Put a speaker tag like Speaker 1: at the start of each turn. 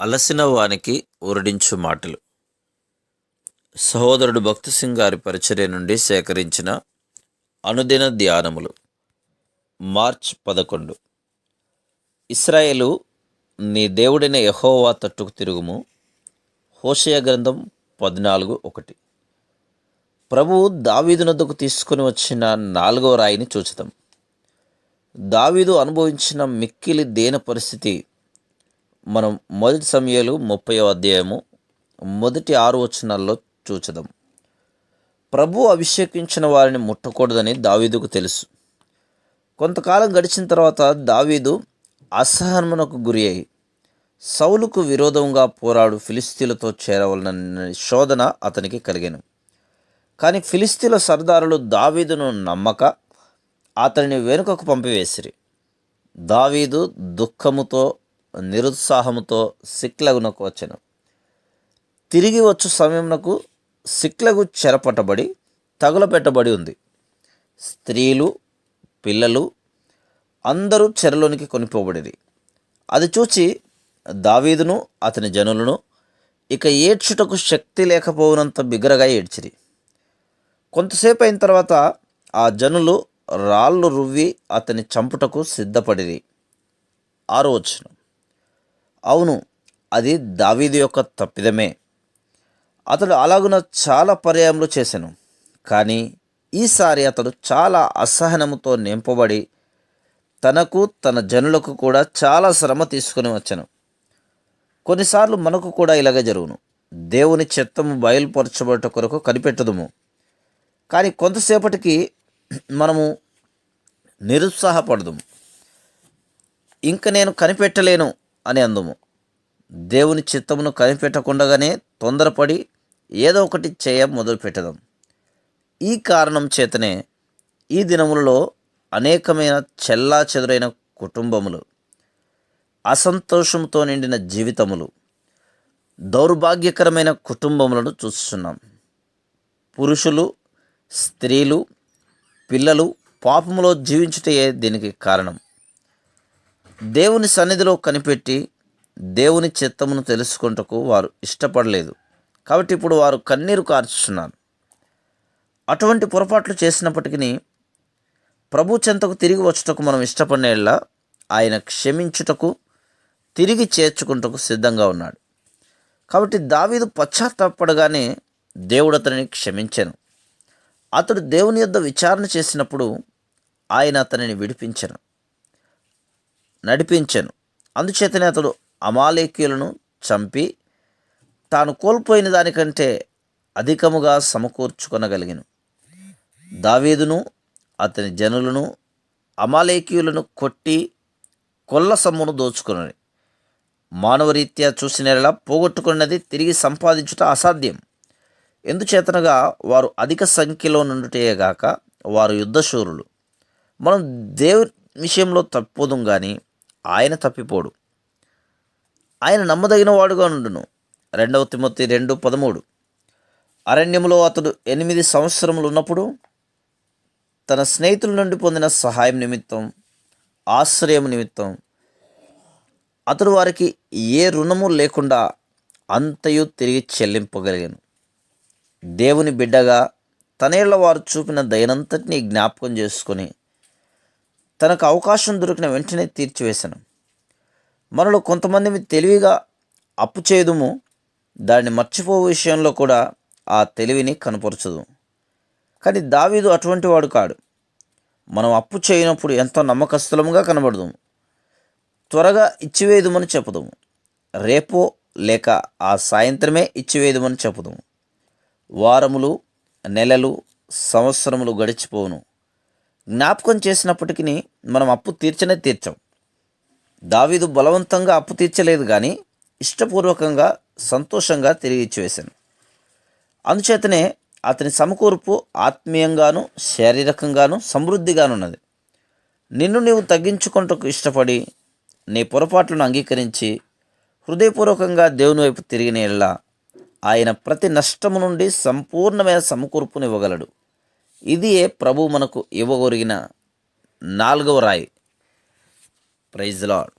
Speaker 1: అలసిన వానికి ఊరడించు మాటలు. సహోదరుడు భక్తి సింగ్ గారి పరిచర్య నుండి సేకరించిన అనుదిన ధ్యానములు. మార్చ్ 11. ఇశ్రాయేలు, నీ దేవుడైన యెహోవా తట్టుకు తిరుగుము. హోషేయ గ్రంథం 14:1. ప్రభువు దావీదు నొద్దకు తీసుకుని వచ్చిన 4వ రాయిని చూచుదాం. దావీదు అనుభవించిన మిక్కిలి దీన పరిస్థితి మనం 1 సమూయేలు 30వ అధ్యాయము మొదటి 6 వచనాల్లో చూచుదాం. ప్రభు అభిషేకించిన వారిని ముట్టకూడదని దావీదుకు తెలుసు. కొంతకాలం గడిచిన తర్వాత దావీదు అసహనమునకు గురి అయి సౌలుకు విరోధంగా పోరాడు ఫిలిస్తీన్లతో చేరవలనన్న శోధన అతనికి కలిగెను. కానీ ఫిలిస్తీన్ల సర్దారులు దావీదును నమ్మక అతనిని వెనుకకు పంపివేసిరి. దావీదు దుఃఖముతో నిరుత్సాహముతో సిక్లగునకు వచ్చెను. తిరిగి వచ్చు సమయమునకు సిక్లగు చెరపట్టబడి తగులపెట్టబడి ఉంది. స్త్రీలు, పిల్లలు అందరూ చెరలోనికి కొనిపోబడిరి. అది చూచి దావీదును అతని జనులను ఇక ఏడ్చుటకు శక్తి లేకపోవునంత బిగ్గరగా ఏడ్చిరి. కొంతసేపు అయిన తర్వాత ఆ జనులు రాళ్ళు రువ్వి అతని చంపుటకు సిద్ధపడిరి. 6వ వచనం. అవును, అది దావీదు యొక్క తప్పిదమే. అతడు అలాగున చాలా పర్యాయములు చేసెను. కానీ ఈసారి అతడు చాలా అసహనముతో నింపబడి తనకు తన జనులకు కూడా చాలా శ్రమ తీసుకుని వచ్చెను. కొన్నిసార్లు మనకు కూడా ఇలాగే జరుగును. దేవుని చిత్తము బయలుపరచబడట కొరకు కనిపెట్టదుము. కానీ కొంతసేపటికి మనము నిరుత్సాహపడదుము. ఇంక నేను కనిపెట్టలేను అని అందుము. దేవుని చిత్తమును కనిపెట్టకుండానే తొందరపడి ఏదో ఒకటి చేయ మొదలు పెట్టదాం. ఈ కారణం చేతనే ఈ దినములలో అనేకమైన చెల్లా చెదురైన కుటుంబములు, అసంతోషంతో నిండిన జీవితములు, దౌర్భాగ్యకరమైన కుటుంబములను చూస్తున్నాం. పురుషులు, స్త్రీలు, పిల్లలు పాపములో జీవించుటయే దీనికి కారణం. దేవుని సన్నిధిలో కనిపెట్టి దేవుని చిత్తమును తెలుసుకుంటకు వారు ఇష్టపడలేదు. కాబట్టి ఇప్పుడు వారు కన్నీరు కార్చుతున్నారు. అటువంటి పొరపాట్లు చేసినప్పటికీ ప్రభు చెంతకు తిరిగి వచ్చుటకు మనం ఇష్టపడినట్లా ఆయన క్షమించుటకు, తిరిగి చేర్చుకుంటకు సిద్ధంగా ఉన్నాడు. కాబట్టి దావీదు పశ్చాత్తాపడగానే దేవుడు అతనిని క్షమించెను. అతడు దేవుని యొద్ద విచారణ చేసినప్పుడు ఆయన అతనిని నడిపించెను. అందుచేతనే అతడు అమాలేకీయులను చంపి తాను కోల్పోయిన దానికంటే అధికముగా సమకూర్చుకొనగలిగెను. దావీదును అతని జనులను అమాలేకీయులను కొట్టి కొల్ల సొమ్మును దోచుకుని మానవరీత్యా చూసినలా పోగొట్టుకున్నది తిరిగి సంపాదించుట అసాధ్యం. ఎందుచేతనగా వారు అధిక సంఖ్యలో నుండుటేగాక వారు యుద్ధశూరులు. మనం దేవుని విషయంలో తప్పిపోదుం కానీ ఆయన తప్పిపోడు. ఆయన నమ్మదగిన వాడుగా నుండును. 2 తిమోతి 2:13. అరణ్యములో అతడు 8 సంవత్సరములు ఉన్నప్పుడు తన స్నేహితుల నుండి పొందిన సహాయం నిమిత్తం, ఆశ్రయం నిమిత్తం అతడు వారికి ఏ రుణము లేకుండా అంతయు తిరిగి చెల్లింపగలిగాను. దేవుని బిడ్డగా తనేళ్ల వారు చూపిన దయనంతటినీ జ్ఞాపకం చేసుకొని తనకు అవకాశం దొరికిన వెంటనే తీర్చివేశాను. మనలో కొంతమంది తెలివిగా అప్పు చేయదుము, దాన్ని మర్చిపో విషయంలో కూడా ఆ తెలివిని కనపరచదు. కానీ దావీదు అటువంటి వాడు కాడు. మనం అప్పు చేయనప్పుడు ఎంతో నమ్మకస్తులముగా కనబడదుము. త్వరగా ఇచ్చివేదుమని చెప్పుదాము. రేపో లేక ఆ సాయంత్రమే ఇచ్చివేదుమని చెప్పుదాము. వారములు, నెలలు, సంవత్సరములు గడిచిపోవును. జ్ఞాపకం చేసినప్పటికీ మనం అప్పు తీర్చం. దావీదు బలవంతంగా అప్పు తీర్చలేదు, కానీ ఇష్టపూర్వకంగా, సంతోషంగా తిరిగి ఇచ్చివేశాను. అందుచేతనే అతని సమకూర్పు ఆత్మీయంగాను శారీరకంగాను సమృద్ధిగానున్నది. నిన్ను నీవు తగ్గించుకుంటకు ఇష్టపడి నీ పొరపాట్లను అంగీకరించి హృదయపూర్వకంగా దేవుని వైపు తిరిగిన యెడల ఆయన ప్రతి నష్టము నుండి సంపూర్ణమైన సమకూర్పును ఇవ్వగలడు. ఇదియే ప్రభు మనకు ఇవ్వగొరిగిన 4వ రాయి. Praise the lord.